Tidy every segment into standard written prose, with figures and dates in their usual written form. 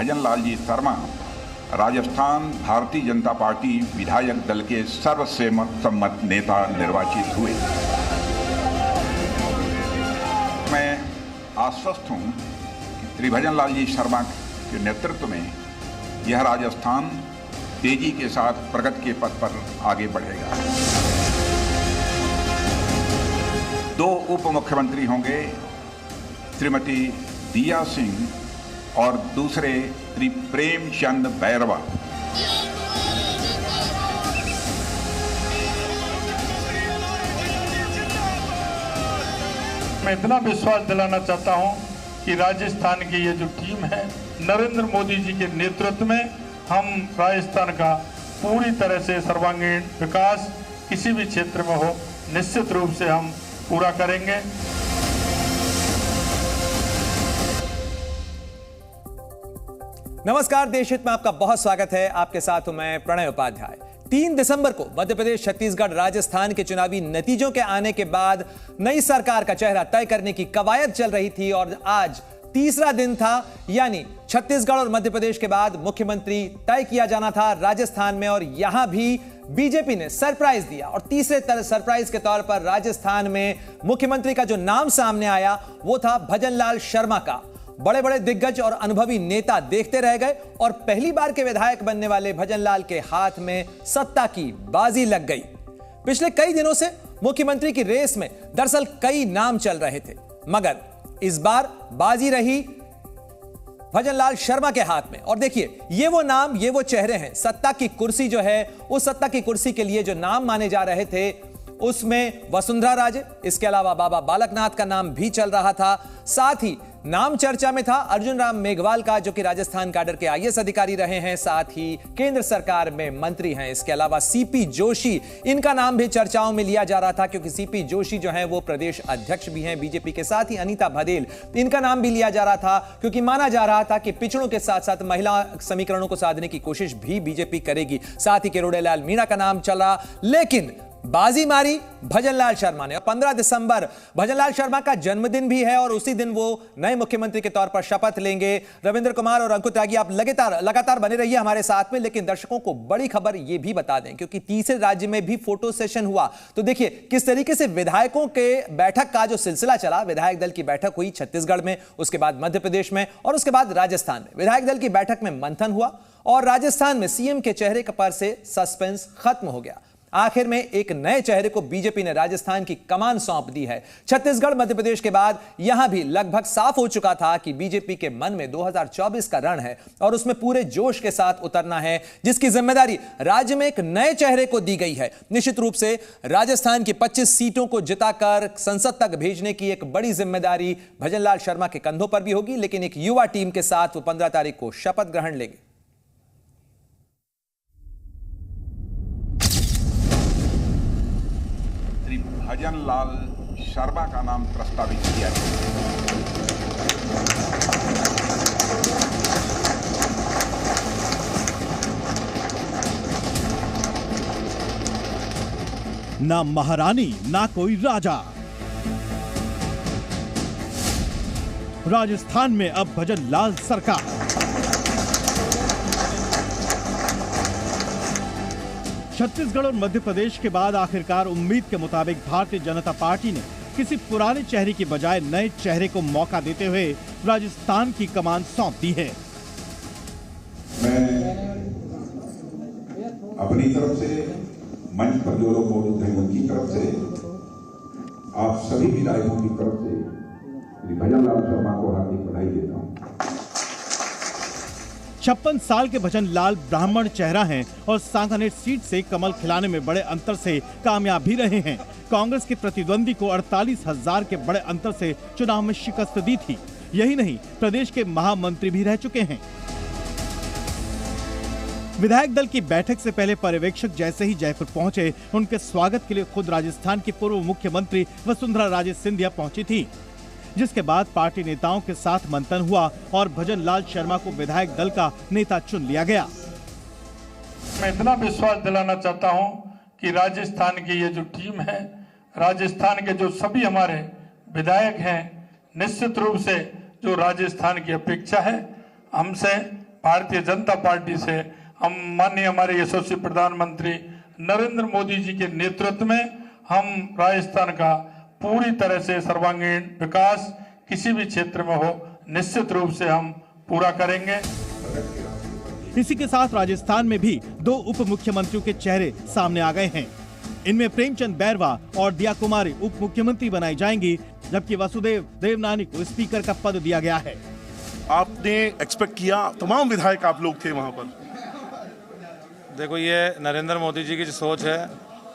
भजनलाल जी Sharma Rajasthan Bharatiya Janata party विधायक दल के सर्वसम्मत नेता निर्वाचित हुए। मैं आश्वस्त हूं कि श्री भजनलाल जी शर्मा के नेतृत्व में यह राजस्थान तेजी के साथ प्रगति के पथ पर आगे बढ़ेगा। 2 उप मुख्यमंत्री होंगे, श्रीमती दिया सिंह और दूसरे श्री प्रेमचंद बैरवा। मैं इतना विश्वास दिलाना चाहता हूं कि राजस्थान की ये जो टीम है, नरेंद्र मोदी जी के नेतृत्व में हम राजस्थान का पूरी तरह से सर्वांगीण विकास किसी भी क्षेत्र में हो, निश्चित रूप से हम पूरा करेंगे। नमस्कार, देशहित में आपका बहुत स्वागत है। आपके साथ हूं मैं प्रणय उपाध्याय। 3 दिसंबर को मध्य प्रदेश, छत्तीसगढ़, राजस्थान के चुनावी नतीजों के आने के बाद नई सरकार का चेहरा तय करने की कवायद चल रही थी और आज तीसरा दिन था, यानी छत्तीसगढ़ और मध्य प्रदेश के बाद मुख्यमंत्री तय किया जाना था राजस्थान में। और यहां भी बीजेपी ने सरप्राइज दिया और तीसरे सरप्राइज के तौर पर राजस्थान में मुख्यमंत्री का जो नाम सामने आया वो था भजनलाल शर्मा का। बड़े बड़े दिग्गज और अनुभवी नेता देखते रह गए और पहली बार के विधायक बनने वाले भजनलाल के हाथ में सत्ता की बाजी लग गई। पिछले कई दिनों से मुख्यमंत्री की रेस में दरअसल कई नाम चल रहे थे, मगर इस बार बाजी रही भजनलाल शर्मा के हाथ में। और देखिए, ये वो नाम, ये वो चेहरे हैं। सत्ता की कुर्सी जो है, उस सत्ता की कुर्सी के लिए जो नाम माने जा रहे थे उसमें वसुंधरा राजे, इसके अलावा बाबा बालकनाथ का नाम भी चल रहा था। साथ ही नाम चर्चा में था अर्जुन राम मेघवाल का, जो कि राजस्थान कैडर के आईएएस अधिकारी रहे हैं, साथ ही केंद्र सरकार में मंत्री हैं। इसके अलावा सीपी जोशी, इनका नाम भी चर्चाओं में लिया जा रहा था, क्योंकि सीपी जोशी जो हैं वो प्रदेश अध्यक्ष भी हैं बीजेपी के। साथ ही अनीता भदेल, इनका नाम भी लिया जा रहा था, क्योंकि माना जा रहा था कि पिछड़ों के साथ साथ महिला समीकरणों को साधने की कोशिश भी बीजेपी करेगी। साथ ही किरोड़ीलाल मीणा का नाम चला, लेकिन बाजी मारी भजनलाल शर्मा ने। 15 दिसंबर भजनलाल शर्मा का जन्मदिन भी है और उसी दिन वो नए मुख्यमंत्री के तौर पर शपथ लेंगे। रविंद्र कुमार और अंकुर त्यागी, आप लगातार बने रहिए हमारे साथ में। लेकिन दर्शकों को बड़ी खबर ये भी बता दें, क्योंकि तीसरे राज्य में भी फोटो सेशन हुआ, तो देखिए किस तरीके से विधायकों के बैठक का जो सिलसिला चला। विधायक दल की बैठक हुई छत्तीसगढ़ में, उसके बाद मध्य प्रदेश में और उसके बाद राजस्थान में। विधायक दल की बैठक में मंथन हुआ और राजस्थान में सीएम के चेहरे पर से सस्पेंस खत्म हो गया। आखिर में एक नए चेहरे को बीजेपी ने राजस्थान की कमान सौंप दी है। छत्तीसगढ़, मध्य प्रदेश के बाद यहां भी लगभग साफ हो चुका था कि बीजेपी के मन में 2024 का रण है और उसमें पूरे जोश के साथ उतरना है, जिसकी जिम्मेदारी राज्य में एक नए चेहरे को दी गई है। निश्चित रूप से राजस्थान की 25 सीटों को जिताकर संसद तक भेजने की एक बड़ी जिम्मेदारी भजनलाल शर्मा के कंधों पर भी होगी, लेकिन एक युवा टीम के साथ वो 15 तारीख को शपथ ग्रहण लेंगे। भजनलाल शर्मा का नाम प्रस्तावित किया गया। ना महारानी ना कोई राजा, राजस्थान में अब भजनलाल सरकार। छत्तीसगढ़ और मध्य प्रदेश के बाद आखिरकार उम्मीद के मुताबिक भारतीय जनता पार्टी ने किसी पुराने चेहरे की बजाय नए चेहरे को मौका देते हुए राजस्थान की कमान सौंप दी है। मैं अपनी तरफ से, मंच पर जो लोग मौजूद हैं उनकी तरफ से, आप सभी विधायकों की तरफ से श्री भजनलाल शर्मा को हार्दिक बधाई देता हूँ। 56 साल के भजनलाल ब्राह्मण चेहरा हैं और सांगानेर सीट से कमल खिलाने में बड़े अंतर से कामयाब भी रहे हैं। कांग्रेस के प्रतिद्वंदी को 48,000 के बड़े अंतर से चुनाव में शिकस्त दी थी। यही नहीं, प्रदेश के महामंत्री भी रह चुके हैं। विधायक दल की बैठक से पहले पर्यवेक्षक जैसे ही जयपुर पहुंचे, उनके स्वागत के लिए खुद राजस्थान की पूर्व मुख्यमंत्री वसुंधरा राजे सिंधिया पहुंची थी, जिसके बाद पार्टी नेताओं के साथ मंथन हुआ और भजनलाल शर्मा को विधायक दल का नेता चुन लिया गया। मैं इतना विश्वास दिलाना चाहता हूं कि राजस्थान की ये जो टीम है, राजस्थान के जो सभी हमारे विधायक हैं, निश्चित रूप से जो राजस्थान की अपेक्षा है, हमसे भारतीय जनता पार्टी से हम माननीय हमारे यशस्वी प्रधानमंत्री नरेंद्र मोदी जी के नेतृत्व में हम राजस्थान का पूरी तरह से सर्वांगीण विकास किसी भी क्षेत्र में हो निश्चित रूप से हम पूरा करेंगे। इसी के साथ राजस्थान में भी 2 उप मुख्यमंत्रियों के चेहरे सामने आ गए हैं। इनमें प्रेमचंद बैरवा और दिया कुमारी उप मुख्यमंत्री बनाई जाएंगी, जबकि वसुदेव देवनानी को स्पीकर का पद दिया गया है। आपने एक्सपेक्ट किया, तमाम विधायक आप लोग थे वहां पर। देखो, ये नरेंद्र मोदी जी की जो सोच है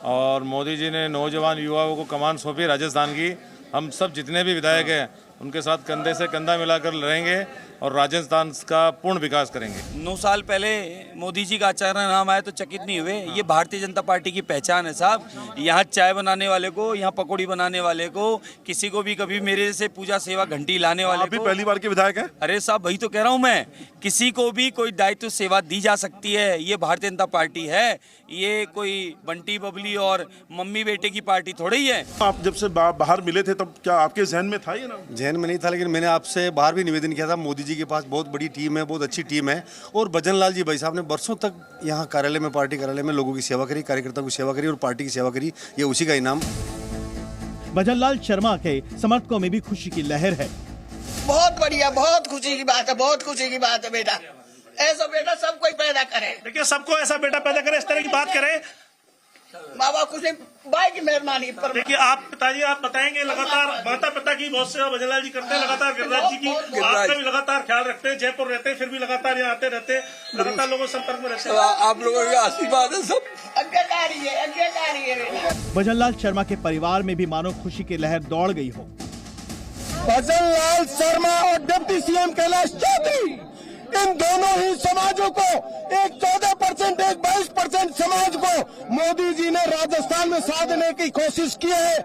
और मोदी जी ने नौजवान युवाओं को कमान सौंपी राजस्थान की। हम सब जितने भी विधायक हैं उनके साथ कंधे से कंधा मिलाकर लड़ेंगे और राजस्थान का पूर्ण विकास करेंगे। 9 साल पहले मोदी जी का अचानक नाम आया तो चकित नहीं हुए। ये भारतीय जनता पार्टी की पहचान है साहब। यहाँ चाय बनाने वाले को, यहाँ पकौड़ी बनाने वाले को, किसी को भी कभी मेरे से पूजा सेवा घंटी लाने वाले आप भी पहली बार के विधायक हैं? अरे साहब, वही तो कह रहा हूँ मैं, किसी को भी कोई दायित्व सेवा दी जा सकती है। ये भारतीय जनता पार्टी है, ये कोई बंटी बबली और मम्मी बेटे की पार्टी थोड़ी ही है। आप जब से बाहर मिले थे तब क्या आपके जहन में था ये नाम? जहन में नहीं था, लेकिन मैंने आपसे बाहर भी निवेदन किया था। मोदी जी के पास बहुत बड़ी टीम है, बहुत अच्छी टीम है, और भजन लाल जी भाई साहब ने बरसों तक यहाँ कार्यालय में, पार्टी कार्यालय में लोगों की सेवा करी, कार्यकर्ताओं की सेवा करी और पार्टी की सेवा करी। ये उसी का इनाम। भजन लाल शर्मा के समर्थकों में भी खुशी की लहर है। बहुत बढ़िया, बहुत खुशी की बात है, बहुत खुशी की बात है बेटा। ऐसा बेटा सब कोई पैदा करे। देखिए, सबको ऐसा बेटा पैदा करे, इस तरह की बात करे। बाबा खुशी भाई की मेहरबानी पर। देखिए, आप पिताजी आप बताएंगे, लगातार माता पिता की बहुत सेवा भजन लाल जी करते हैं, लगातार गिरिराज जी की आपका भी लगातार ख्याल रखते हैं। जयपुर रहते हैं फिर भी लगातार यहाँ आते रहते हैं, लगातार लोगों से संपर्क में रहते हैं। आप लोगों का आशीर्वाद है, सब आज्ञाकारी है, आज्ञाकारी है। भजन लाल शर्मा के परिवार में भी मानो खुशी की लहर दौड़ गई हो। भजन लाल शर्मा और डिप्टी सीएम कैलाश चौधरी, इन दोनों ही समाजों को, एक 14%, एक 22% समाज को मोदी जी ने राजस्थान में साधने की कोशिश की है।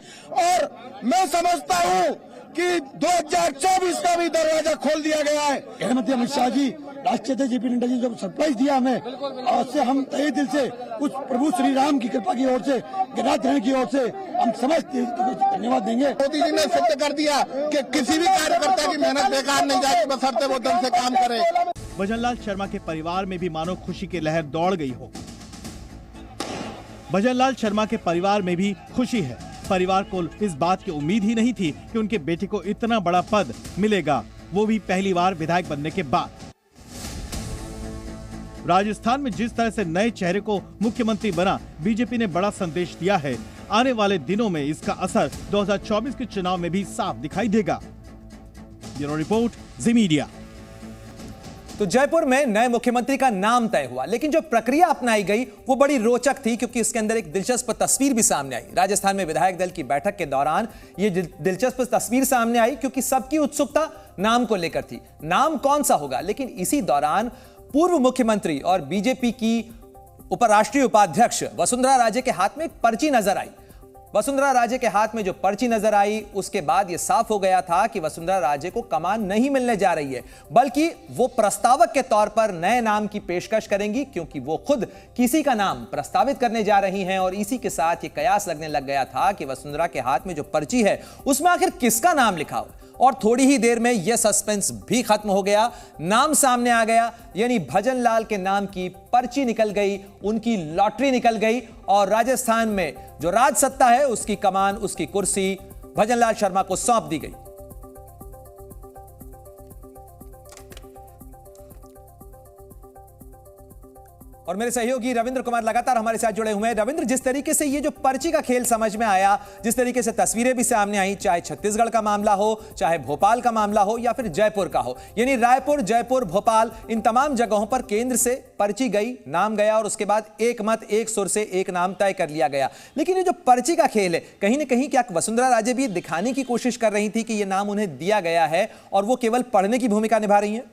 और मैं समझता हूं कि 2024 का भी दरवाजा खोल दिया गया है। गृहमंत्री अमित शाह जी, राष्ट्रीय अध्यक्ष जेपी नड्डा जी जब सरप्राइज दिया हमें, और से हम तहे दिल से कुछ प्रभु श्री राम की कृपा की ओर से, गिरिराज रहने की ओर से हम समझते धन्यवाद देंगे। मोदी जी ने सिद्ध कर दिया कि किसी भी कार्यकर्ता की मेहनत बेकार नहीं जाएगी, बशर्ते वो दिल से काम करे। भजन लाल शर्मा के परिवार में भी मानो खुशी की लहर दौड़ गई हो। भजन लाल शर्मा के परिवार में भी खुशी है। परिवार को इस बात की उम्मीद ही नहीं थी कि उनके बेटे को इतना बड़ा पद मिलेगा, वो भी पहली बार विधायक बनने के बाद। राजस्थान में जिस तरह से नए चेहरे को मुख्यमंत्री बना बीजेपी ने बड़ा संदेश दिया है। आने वाले दिनों में इसका असर 2024 के चुनाव में भी साफ दिखाई देगा। ब्यूरो रिपोर्ट, जी मीडिया। तो जयपुर में नए मुख्यमंत्री का नाम तय हुआ, लेकिन जो प्रक्रिया अपनाई गई वो बड़ी रोचक थी, क्योंकि इसके अंदर एक दिलचस्प तस्वीर भी सामने आई। राजस्थान में विधायक दल की बैठक के दौरान ये दिलचस्प तस्वीर सामने आई, क्योंकि सबकी उत्सुकता नाम को लेकर थी। नाम कौन सा होगा, लेकिन इसी दौरान पूर्व मुख्यमंत्री और बीजेपी की उपराष्ट्रीय उपाध्यक्ष वसुंधरा राजे के हाथ में एक पर्ची नजर आई। वसुंधरा राजे के हाथ में जो पर्ची नजर आई, उसके बाद यह साफ हो गया था कि वसुंधरा राजे को कमान नहीं मिलने जा रही है, बल्कि वो प्रस्तावक के तौर पर नए नाम की पेशकश करेंगी, क्योंकि वो खुद किसी का नाम प्रस्तावित करने जा रही हैं। और इसी के साथ ये कयास लगने लग गया था कि वसुंधरा के हाथ में जो पर्ची है उसमें आखिर किसका नाम लिखा हो। और थोड़ी ही देर में यह सस्पेंस भी खत्म हो गया, नाम सामने आ गया, यानी भजन लाल के नाम की पर्ची निकल गई, उनकी लॉटरी निकल गई, और राजस्थान में जो राज सत्ता है उसकी कमान, उसकी कुर्सी भजन लाल शर्मा को सौंप दी गई। और मेरे सहयोगी रविंद्र कुमार लगातार हमारे साथ जुड़े हुए हैं। रविंद्र, जिस तरीके से ये जो पर्ची का खेल समझ में आया, जिस तरीके से तस्वीरें भी सामने आई, चाहे छत्तीसगढ़ का मामला हो, चाहे भोपाल का मामला हो, या फिर जयपुर का हो, यानी रायपुर, जयपुर, भोपाल, इन तमाम जगहों पर केंद्र से पर्ची गई, नाम गया, और उसके बाद एक मत, एक सुर से एक नाम तय कर लिया गया। लेकिन ये जो पर्ची का खेल है, कहीं ना कहीं क्या वसुंधरा राजे भी दिखाने की कोशिश कर रही थी कि यह नाम उन्हें दिया गया है और वो केवल पढ़ने की भूमिका निभा रही है?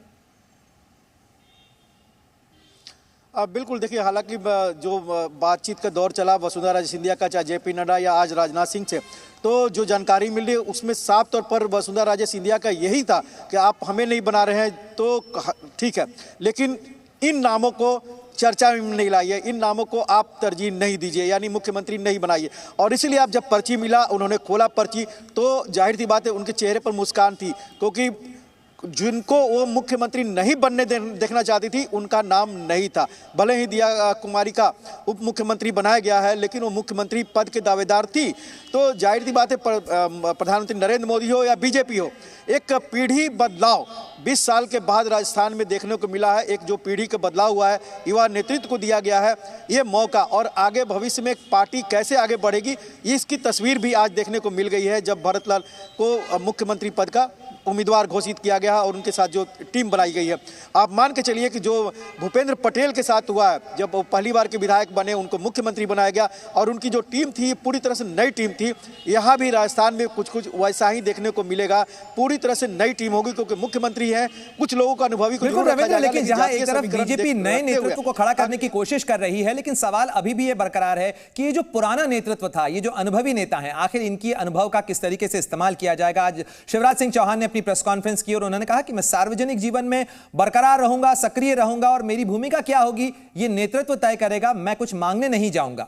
बिल्कुल, देखिए, हालांकि जो बातचीत का दौर चला वसुंधरा राजे सिंधिया का, चाहे जेपी नड्डा या आज राजनाथ सिंह से, तो जो जानकारी मिली उसमें साफ तौर पर वसुंधरा राजे सिंधिया का यही था कि आप हमें नहीं बना रहे हैं तो ठीक है, लेकिन इन नामों को चर्चा में नहीं लाइए, इन नामों को आप तरजीह नहीं दीजिए, यानी मुख्यमंत्री नहीं बनाइए। और इसीलिए आप जब पर्ची मिला, उन्होंने खोला पर्ची, तो जाहिर सी बात है उनके चेहरे पर मुस्कान थी, क्योंकि जिनको वो मुख्यमंत्री नहीं बनने देखना चाहती थी उनका नाम नहीं था। भले ही दिया कुमारी का उप मुख्यमंत्री बनाया गया है, लेकिन वो मुख्यमंत्री पद के दावेदार थी। तो जाहिर सी बात है, प्रधानमंत्री नरेंद्र मोदी हो या बीजेपी हो, एक पीढ़ी बदलाव 20 साल के बाद राजस्थान में देखने को मिला है। एक जो पीढ़ी का बदलाव हुआ है, युवा नेतृत्व को दिया गया है ये मौका, और आगे भविष्य में पार्टी कैसे आगे बढ़ेगी इसकी तस्वीर भी आज देखने को मिल गई है, जब भरत लाल को मुख्यमंत्री पद का उम्मीदवार घोषित किया गया और उनके साथ जो टीम बनाई गई है। आप मान के चलिए कि जो भूपेंद्र पटेल के साथ हुआ है, जब वो पहली बार के विधायक बने, उनको मुख्यमंत्री बनाया गया और उनकी जो टीम थी पूरी तरह से नई टीम थी। यहाँ भी राजस्थान में कुछ वैसा ही देखने को मिलेगा, पूरी तरह से नई टीम होगी, क्योंकि मुख्यमंत्री है, कुछ लोगों का अनुभवी को लेकिन जहां एक तरफ बीजेपी नए नेतृत्व को खड़ा करने की कोशिश कर रही है, लेकिन सवाल अभी भी ये बरकरार है कि ये जो पुराना नेतृत्व था, ये जो अनुभवी नेता है, आखिर इनकी अनुभव का किस तरीके से इस्तेमाल किया जाएगा। आज शिवराज सिंह चौहान ने अपनी प्रेस कॉन्फ्रेंस की और उन्होंने कहा कि मैं सार्वजनिक जीवन में बरकरार रहूंगा, सक्रिय रहूंगा और मेरी भूमिका क्या होगी ये नेतृत्व तय करेगा, मैं कुछ मांगने नहीं जाऊंगा।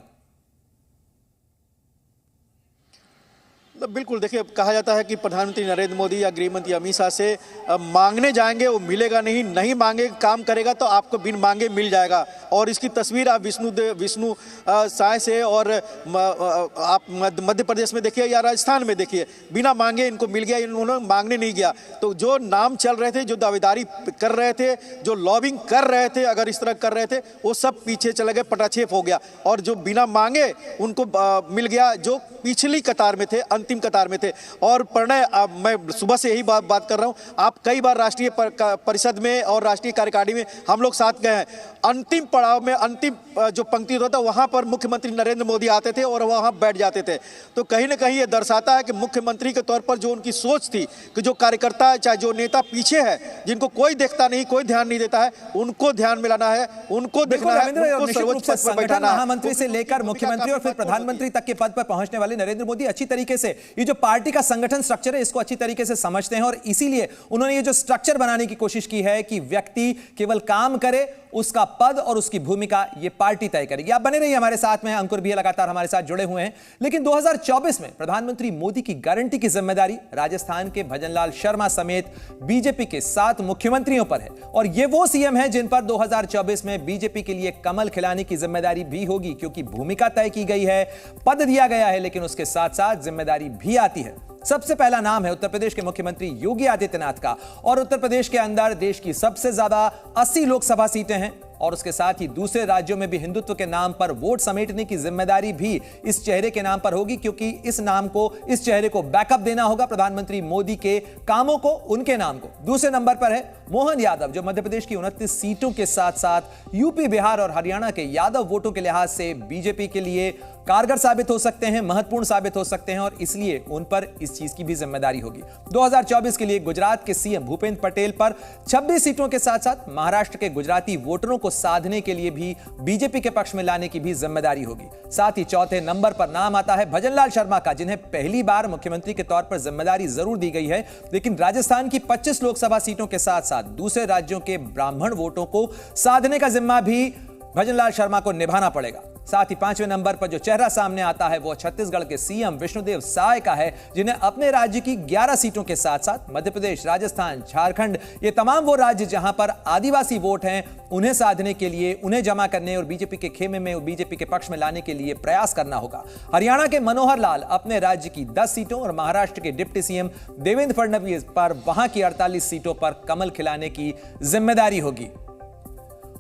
बिल्कुल, देखिए कहा जाता है कि प्रधानमंत्री नरेंद्र मोदी या गृहमंत्री अमित शाह से मांगने जाएंगे वो मिलेगा नहीं, नहीं मांगे काम करेगा तो आपको बिन मांगे मिल जाएगा। और इसकी तस्वीर आप विष्णु साय से और आप मध्य प्रदेश में देखिए या राजस्थान में देखिए, बिना मांगे इनको मिल गया, इन्होंने मांगने नहीं गया। तो जो नाम चल रहे थे, जो दावेदारी कर रहे थे, जो लॉबिंग कर रहे थे, अगर इस तरह कर रहे थे, वो सब पीछे चले गए, पटाक्षेप हो गया। और जो बिना मांगे उनको मिल गया, जो पिछली कतार में थे, अंतिम कतार में थे। और प्रणय, मैं सुबह से यही बात कर रहा हूं, आप कई बार राष्ट्रीय परिषद में और राष्ट्रीय कार्यकारिणी में हम लोग साथ गए हैं। अंतिम पड़ाव में, अंतिम जो पंक्ति होता था, वहां पर मुख्यमंत्री नरेंद्र मोदी आते थे और वहां बैठ जाते थे। तो कहीं ना कहीं ये दर्शाता है कि मुख्यमंत्री के तौर पर जो उनकी सोच थी कि जो कार्यकर्ता, चाहे जो नेता पीछे है, जिनको कोई देखता नहीं, कोई ध्यान नहीं देता है, उनको ध्यान मिलाना है, उनको देखना है, उनको सर्वोच्च पद पर बैठाना है। महामंत्री से लेकर मुख्यमंत्री और फिर प्रधानमंत्री तक के पद पर पहुंचने वाले नरेंद्र मोदी अच्छी तरीके से ये जो पार्टी का संगठन स्ट्रक्चर है इसको अच्छी तरीके से समझते हैं, और इसीलिए उन्होंने ये जो स्ट्रक्चर बनाने की कोशिश की है कि व्यक्ति केवल काम करे, उसका पद और उसकी भूमिका ये पार्टी तय करेगी। आप बने रहिए हमारे साथ में, अंकुर भी लगातार हमारे साथ जुड़े हुए हैं। लेकिन 2024 में प्रधानमंत्री मोदी की गारंटी की जिम्मेदारी राजस्थान के भजनलाल शर्मा समेत बीजेपी के 7 मुख्यमंत्रियों पर है, और ये वो सीएम है जिन पर 2024 में बीजेपी के लिए कमल खिलाने की जिम्मेदारी भी होगी, क्योंकि भूमिका तय की गई है, पद दिया गया है, लेकिन उसके साथ साथ जिम्मेदारी भी आती है। सबसे पहला नाम है उत्तर प्रदेश के मुख्यमंत्री योगी आदित्यनाथ का, और उत्तर प्रदेश के अंदर देश की सबसे ज्यादा 80 लोकसभा सीटें हैं, और उसके साथ ही दूसरे राज्यों में भी हिंदुत्व के नाम पर वोट समेटने की जिम्मेदारी भी इस चेहरे के नाम पर होगी, क्योंकि इस नाम को, इस चेहरे को बैकअप देना होगा प्रधानमंत्री मोदी के कामों को, उनके नाम को। दूसरे नंबर पर है मोहन यादव, जो मध्य प्रदेश की 29 सीटों के साथ साथ यूपी, बिहार और हरियाणा के यादव वोटों के लिहाज से बीजेपी के लिए कारगर साबित हो सकते हैं, महत्वपूर्ण साबित हो सकते हैं, और इसलिए उन पर इस चीज की भी जिम्मेदारी होगी। 2024 के लिए गुजरात के सीएम भूपेंद्र पटेल पर 26 सीटों के साथ साथ महाराष्ट्र के गुजराती वोटरों को साधने के लिए भी बीजेपी के पक्ष में लाने की भी जिम्मेदारी होगी। साथ ही चौथे नंबर पर नाम आता है भजनलाल शर्मा का, जिन्हें पहली बार मुख्यमंत्री के तौर पर जिम्मेदारी जरूर दी गई है, लेकिन राजस्थान की 25 लोकसभा सीटों के साथ साथ दूसरे राज्यों के ब्राह्मण वोटों को साधने का जिम्मा भी भजनलाल शर्मा को निभाना पड़ेगा। साथ ही 5वें नंबर पर जो चेहरा सामने आता है वो छत्तीसगढ़ के सीएम विष्णुदेव साय का है, जिन्हें अपने राज्य की 11 सीटों के साथ साथ मध्य प्रदेश, राजस्थान, झारखंड, ये तमाम वो राज्य जहां पर आदिवासी वोट हैं, उन्हें साधने के लिए, उन्हें जमा करने और बीजेपी के खेमे में, बीजेपी के पक्ष में लाने के लिए प्रयास करना होगा। हरियाणा के मनोहर लाल अपने राज्य की 10 सीटों और महाराष्ट्र के डिप्टी सीएम देवेंद्र फडणवीस पर वहां की 48 सीटों पर कमल खिलाने की जिम्मेदारी होगी।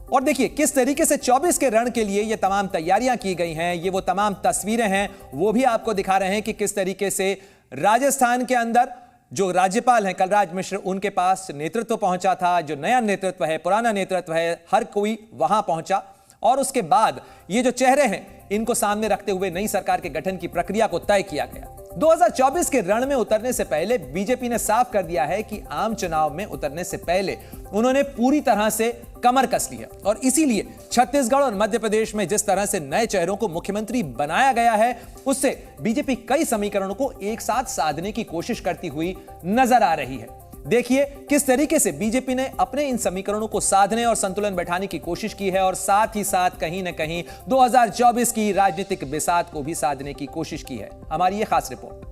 और देखिए किस तरीके से 24 के रण के लिए ये तमाम तैयारियां की गई हैं, ये वो तमाम तस्वीरें हैं, वो भी आपको दिखा रहे हैं कि किस तरीके से राजस्थान के अंदर जो राज्यपाल हैं कलराज मिश्र, उनके पास नेतृत्व पहुंचा था, जो नया नेतृत्व है, पुराना नेतृत्व है, हर कोई वहां पहुंचा, और उसके बाद ये जो चेहरे हैं इनको सामने रखते हुए नई सरकार के गठन की प्रक्रिया को तय किया गया। 2024 के रण में उतरने से पहले बीजेपी ने साफ कर दिया है कि आम चुनाव में उतरने से पहले उन्होंने पूरी तरह से कमर कस ली है, और इसीलिए छत्तीसगढ़ और मध्य प्रदेश में जिस तरह से नए चेहरों को मुख्यमंत्री बनाया गया है, उससे बीजेपी कई समीकरणों को एक साथ साधने की कोशिश करती हुई नजर आ रही है। देखिए किस तरीके से बीजेपी ने अपने इन समीकरणों को साधने और संतुलन बैठाने की कोशिश की है, और साथ ही साथ कहीं ना कहीं 2024 की राजनीतिक बिसात को भी साधने की कोशिश की है। हमारी यह खास रिपोर्ट।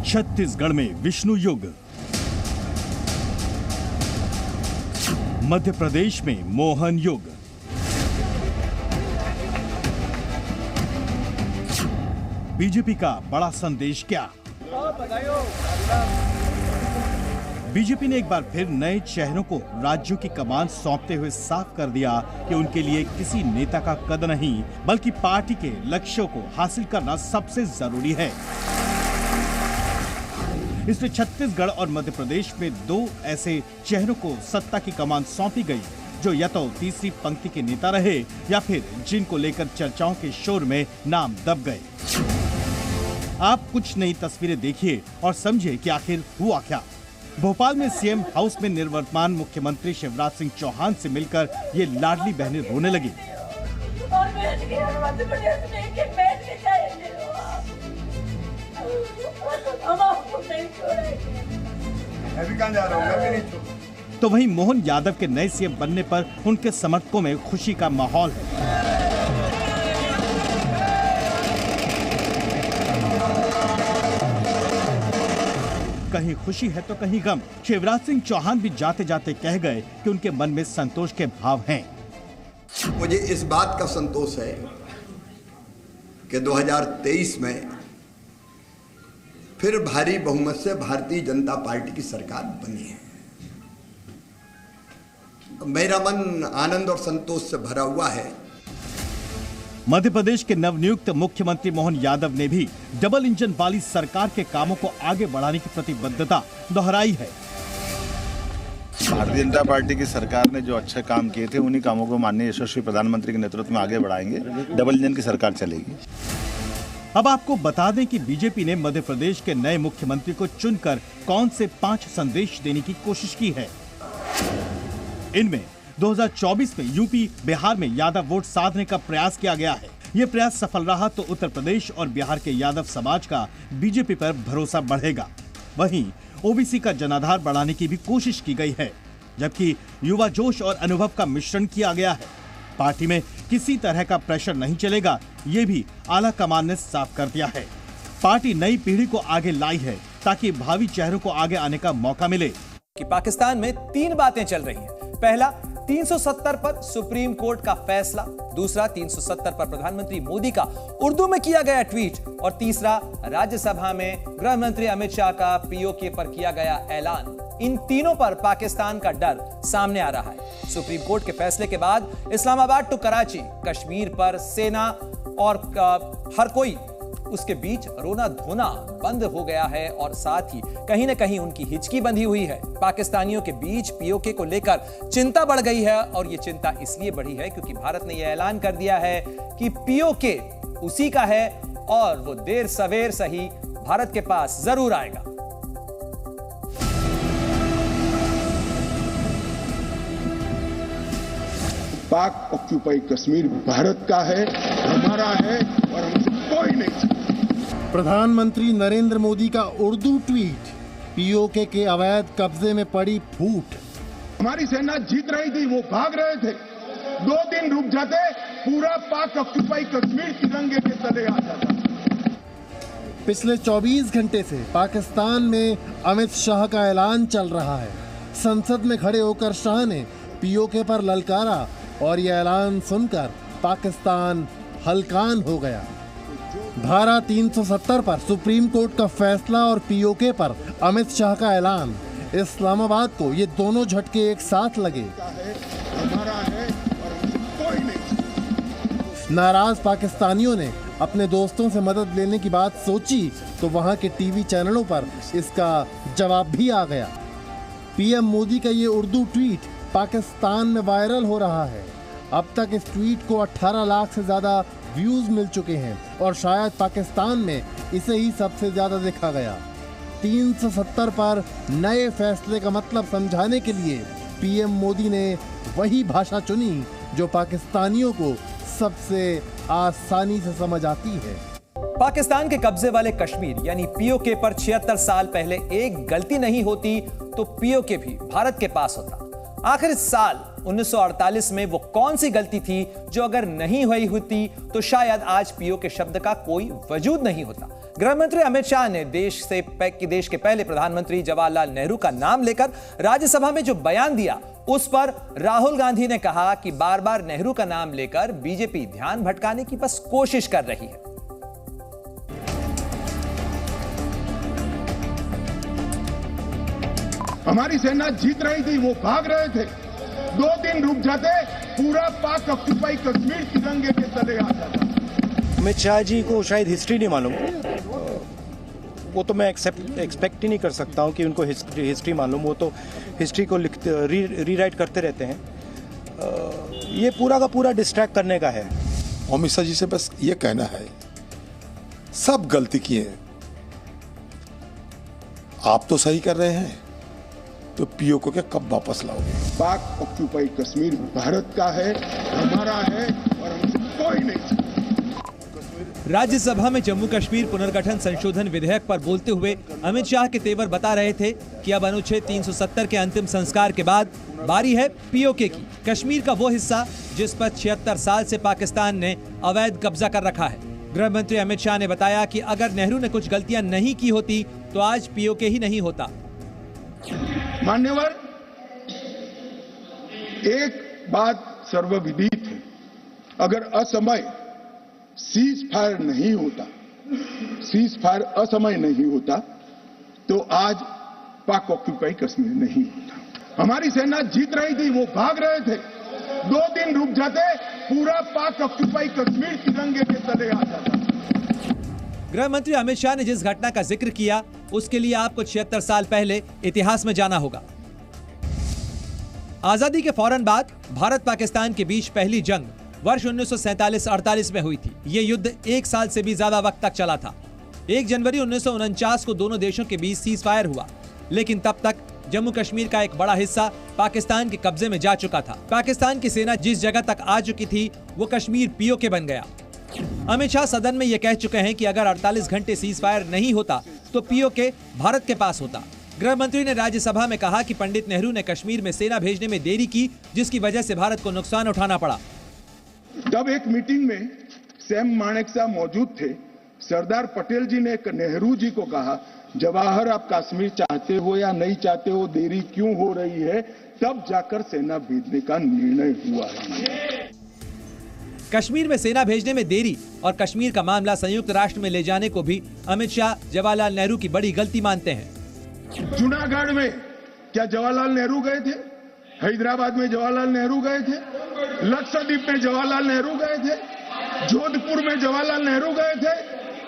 छत्तीसगढ़ में विष्णु युग, मध्य प्रदेश में मोहन युग, बीजेपी का बड़ा संदेश क्या? बीजेपी ने एक बार फिर नए चेहरों को राज्यों की कमान सौंपते हुए साफ कर दिया कि उनके लिए किसी नेता का कद नहीं, बल्कि पार्टी के लक्ष्यों को हासिल करना सबसे जरूरी है। इसलिए छत्तीसगढ़ और मध्य प्रदेश में 2 ऐसे चेहरों को सत्ता की कमान सौंपी गई जो या तो तीसरी पंक्ति के नेता रहे या फिर जिनको लेकर चर्चाओं के शोर में नाम दब गए। आप कुछ नई तस्वीरें देखिए और समझिए कि आखिर हुआ क्या। भोपाल में सीएम हाउस में निवर्तमान मुख्यमंत्री शिवराज सिंह चौहान से मिलकर ये लाडली बहनें रोने लगी। तो वहीं मोहन यादव के नए सीएम बनने पर उनके समर्थकों में खुशी का माहौल है। कहीं खुशी है तो कहीं गम। शिवराज सिंह चौहान भी जाते जाते कह गए कि उनके मन में संतोष के भाव हैं। मुझे इस बात का संतोष है कि 2023 में फिर भारी बहुमत से भारतीय जनता पार्टी की सरकार बनी है। मेरा मन आनंद और संतोष से भरा हुआ है। मध्य प्रदेश के नवनियुक्त मुख्यमंत्री मोहन यादव ने भी डबल इंजन वाली सरकार के कामों को आगे बढ़ाने की प्रतिबद्धता दोहराई है। भारतीय जनता पार्टी की सरकार ने जो अच्छे काम किए थे उन्हीं कामों को माननीय यशस्वी प्रधानमंत्री के नेतृत्व में आगे बढ़ाएंगे। डबल इंजन की सरकार चलेगी। अब आपको बता दें कि बीजेपी ने मध्य प्रदेश के नए मुख्यमंत्री को चुनकर कौन से 5 संदेश देने की कोशिश की है। इनमें 2024 में यूपी बिहार में यादव वोट साधने का प्रयास किया गया है। ये प्रयास सफल रहा तो उत्तर प्रदेश और बिहार के यादव समाज का बीजेपी पर भरोसा बढ़ेगा। वहीं ओबीसी का जनाधार बढ़ाने की भी कोशिश की गई है, जबकि युवा जोश और अनुभव का मिश्रण किया गया है। पार्टी में किसी तरह का प्रेशर नहीं चलेगा, ये भी आला कमान ने साफ कर दिया है। पार्टी नई पीढ़ी को आगे लाई है ताकि भावी चेहरों को आगे आने का मौका मिले। कि पाकिस्तान में 3 बातें चल रही हैं। पहला, 370 पर सुप्रीम कोर्ट का फैसला। दूसरा, 370 पर प्रधानमंत्री मोदी का उर्दू में किया गया ट्वीट। और तीसरा, राज्यसभा में गृह मंत्री अमित शाह का पीओके पर किया गया ऐलान। इन तीनों पर पाकिस्तान का डर सामने आ रहा है। सुप्रीम कोर्ट के फैसले के बाद इस्लामाबाद टू कराची, कश्मीर पर सेना और हर कोई उसके बीच रोना धोना बंद हो गया है और साथ ही कहीं न कहीं उनकी हिचकी बंधी हुई है। पाकिस्तानियों के बीच पीओके को लेकर चिंता बढ़ गई है और ये चिंता इसलिए बढ़ी है क्योंकि भारत ने यह ऐलान कर दिया है कि पीओके उसी का है और वो देर सवेर सही भारत के पास जरूर आएगा। पाक ऑक्यूपाई कश्मीर भारत का है, हमारा है और हमसे कोई नहीं। प्रधानमंत्री नरेंद्र मोदी का उर्दू ट्वीट, पीओके के अवैध कब्जे में पड़ी फूट। हमारी सेना जीत रही थी, वो भाग रहे थे। 2 दिन रुक जाते, पूरा पाक ऑक्यूपाई कश्मीर तिरंगे के तले आ जाता। पिछले 24 घंटे से पाकिस्तान में अमित शाह का ऐलान चल रहा है। संसद में खड़े होकर शाह ने पीओके पर ललकारा और यह ऐलान सुनकर पाकिस्तान हलकान हो गया। धारा 370 पर सुप्रीम कोर्ट का फैसला और पीओके पर अमित शाह का ऐलान, इस्लामाबाद को ये दोनों झटके एक साथ लगे। नाराज पाकिस्तानियों ने अपने दोस्तों से मदद लेने की बात सोची तो वहां के टीवी चैनलों पर इसका जवाब भी आ गया। पीएम मोदी का ये उर्दू ट्वीट पाकिस्तान में वायरल हो रहा है। अब तक इस ट्वीट को 18 लाख से ज्यादा व्यूज मिल चुके हैं और शायद पाकिस्तान में इसे ही सबसे ज्यादा देखा गया। 370 पर नए फैसले का मतलब समझाने के लिए पीएम मोदी ने वही भाषा चुनी जो पाकिस्तानियों को सबसे आसानी से समझ आती है। पाकिस्तान के कब्जे वाले कश्मीर यानी पीओके पर 76 साल पहले एक गलती नहीं होती तो पीओके भी भारत के पास होता। आखिर इस साल 1948 में वो कौन सी गलती थी जो अगर नहीं हुई होती तो शायद आज पीओके शब्द का कोई वजूद नहीं होता। गृह मंत्री अमित शाह ने देश के पहले प्रधानमंत्री जवाहरलाल नेहरू का नाम लेकर राज्यसभा में जो बयान दिया, उस पर राहुल गांधी ने कहा कि बार बार नेहरू का नाम लेकर बीजेपी ध्यान भटकाने की बस कोशिश कर रही है। हमारी सेना जीत रही थी, वो भाग रहे थे। 2 दिन रुक जाते, पूरा पाक ऑक्यूपाई कश्मीर तिरंगे के तले आ जाता। अमित शाह जी को शायद हिस्ट्री नहीं मालूम, वो तो मैं एक्सपेक्ट ही नहीं कर सकता हूँ कि उनको हिस्ट्री मालूम। वो तो हिस्ट्री को रीराइट करते रहते हैं। ये पूरा का पूरा डिस्ट्रैक्ट करने का है। अमित शाह जी से बस ये कहना है, सब गलती किए, आप तो सही कर रहे हैं, तो पीओके के कब वापस लाओगे? पाक ऑक्यूपाई कश्मीर भारत का है, हमारा है, और हमसे कोई नहीं। राज्यसभा में जम्मू कश्मीर पुनर्गठन संशोधन विधेयक पर बोलते हुए अमित शाह के तेवर बता रहे थे कि अब अनुच्छेद 370 के अंतिम संस्कार के बाद बारी है पीओके की। कश्मीर का वो हिस्सा जिस पर 76 साल से पाकिस्तान ने अवैध कब्जा कर रखा है। गृह मंत्री अमित शाह ने बताया कि अगर नेहरू ने कुछ गलतियां नहीं की होती तो आज पीओके ही नहीं होता। मान्यवर, एक बात सर्वविदित है, अगर असमय सीज फायर नहीं होता, सीज फायर असमय नहीं होता, तो आज पाक ऑक्यूपाई कश्मीर नहीं होता। हमारी सेना जीत रही थी, वो भाग रहे थे। 2 दिन रुक जाते, पूरा पाक ऑक्यूपाई कश्मीर तिरंगे के तले आ जाता। गृह मंत्री अमित शाह ने जिस घटना का जिक्र किया, उसके लिए आपको 76 साल पहले इतिहास में जाना होगा। आजादी के फौरन बाद भारत पाकिस्तान के बीच पहली जंग वर्ष 1947-48 में हुई थी। ये युद्ध 1 साल से भी ज्यादा वक्त तक चला था। 1 जनवरी 1949 को दोनों देशों के बीच सीज फायर हुआ, लेकिन तब तक जम्मू कश्मीर का एक बड़ा हिस्सा पाकिस्तान के कब्जे में जा चुका था। पाकिस्तान की सेना जिस जगह तक आ चुकी थी, वो कश्मीर पीओके बन गया। अमित शाह सदन में ये कह चुके हैं कि अगर 48 घंटे सीज फायर नहीं होता तो पीओके भारत के पास होता। गृह मंत्री ने राज्यसभा में कहा कि पंडित नेहरू ने कश्मीर में सेना भेजने में देरी की, जिसकी वजह से भारत को नुकसान उठाना पड़ा। जब एक मीटिंग में सैम मानेकशॉ मौजूद थे, सरदार पटेल जी ने नेहरू जी को कहा, जवाहर आप कश्मीर चाहते हो या नहीं चाहते हो, देरी क्यों हो रही है? तब जाकर सेना भेजने का निर्णय हुआ है। कश्मीर में सेना भेजने में देरी और कश्मीर का मामला संयुक्त राष्ट्र में ले जाने को भी अमित शाह जवाहरलाल नेहरू की बड़ी गलती मानते हैं। जूनागढ़ में क्या जवाहरलाल नेहरू गए थे? हैदराबाद में जवाहरलाल नेहरू गए थे? लक्षद्वीप में जवाहरलाल नेहरू गए थे? जोधपुर में जवाहरलाल नेहरू गए थे?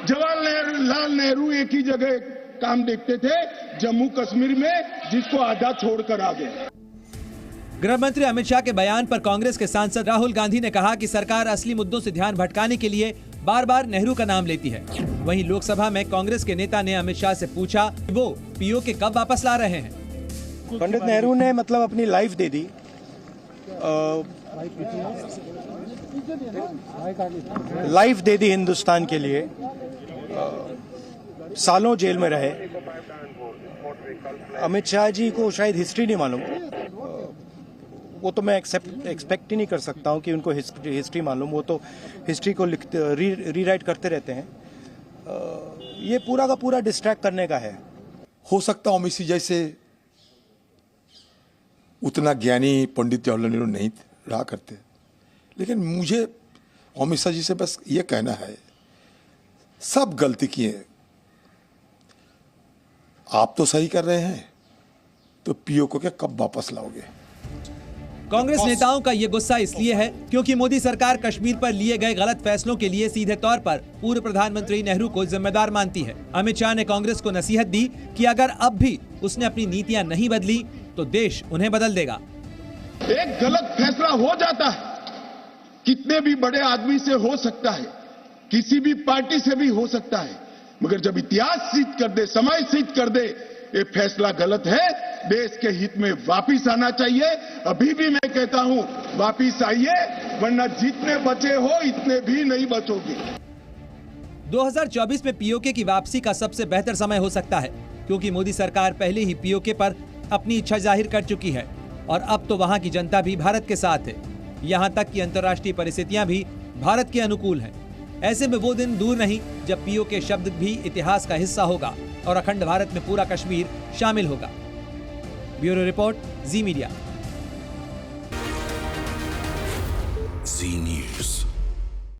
जवाहरलाल नेहरू एक ही जगह काम देखते थे, जम्मू कश्मीर में, जिसको आधा छोड़कर आ गए। गृह मंत्री अमित शाह के बयान पर कांग्रेस के सांसद राहुल गांधी ने कहा कि सरकार असली मुद्दों से ध्यान भटकाने के लिए बार बार नेहरू का नाम लेती है। वहीं लोकसभा में कांग्रेस के नेता ने अमित शाह से पूछा कि वो पीओके कब वापस ला रहे हैं। पंडित नेहरू ने मतलब अपनी लाइफ दे दी, लाइफ दे दी हिंदुस्तान के लिए, सालों जेल में रहे। अमित शाह जी को शायद हिस्ट्री नहीं मालूम, वो तो मैं एक्सपेक्ट ही नहीं कर सकता हूँ कि उनको हिस्ट्री मालूम। वो तो हिस्ट्री को रीराइट करते रहते हैं। ये पूरा का पूरा डिस्ट्रैक्ट करने का है। हो सकता अमित शाह जैसे उतना ज्ञानी पंडित जवाहरलाल नेहरू नहीं रहा करते, लेकिन मुझे अमित शाह जी से बस ये कहना है, सब गलती किए, आप तो सही कर रहे हैं, तो पीओके के कब वापस लाओगे? कांग्रेस नेताओं का ये गुस्सा इसलिए है क्योंकि मोदी सरकार कश्मीर पर लिए गए गलत फैसलों के लिए सीधे तौर पर पूर्व प्रधानमंत्री नेहरू को जिम्मेदार मानती है। अमित शाह ने कांग्रेस को नसीहत दी कि अगर अब भी उसने अपनी नीतियां नहीं बदली तो देश उन्हें बदल देगा। एक गलत फैसला हो जाता है, कितने भी बड़े आदमी से हो सकता है, किसी भी पार्टी से भी हो सकता है, मगर जब इतिहास सिद्ध कर दे, समय सिद्ध कर दे ये फैसला गलत है, देश के हित में वापिस आना चाहिए। अभी भी मैं कहता हूं, वापिस आइए, वरना जितने बचे हो इतने भी नहीं बचोगे। 2024 में पीओके की वापसी का सबसे बेहतर समय हो सकता है, क्योंकि मोदी सरकार पहले ही पीओके पर अपनी इच्छा जाहिर कर चुकी है और अब तो वहां की जनता भी भारत के साथ है। यहां तक कि अंतर्राष्ट्रीय परिस्थितियां भी भारत के अनुकूल हैं। ऐसे में वो दिन दूर नहीं जब पीओके शब्द भी इतिहास का हिस्सा होगा और अखंड भारत में पूरा कश्मीर शामिल होगा। ब्यूरो रिपोर्ट, जी मीडिया। जी न्यूज़।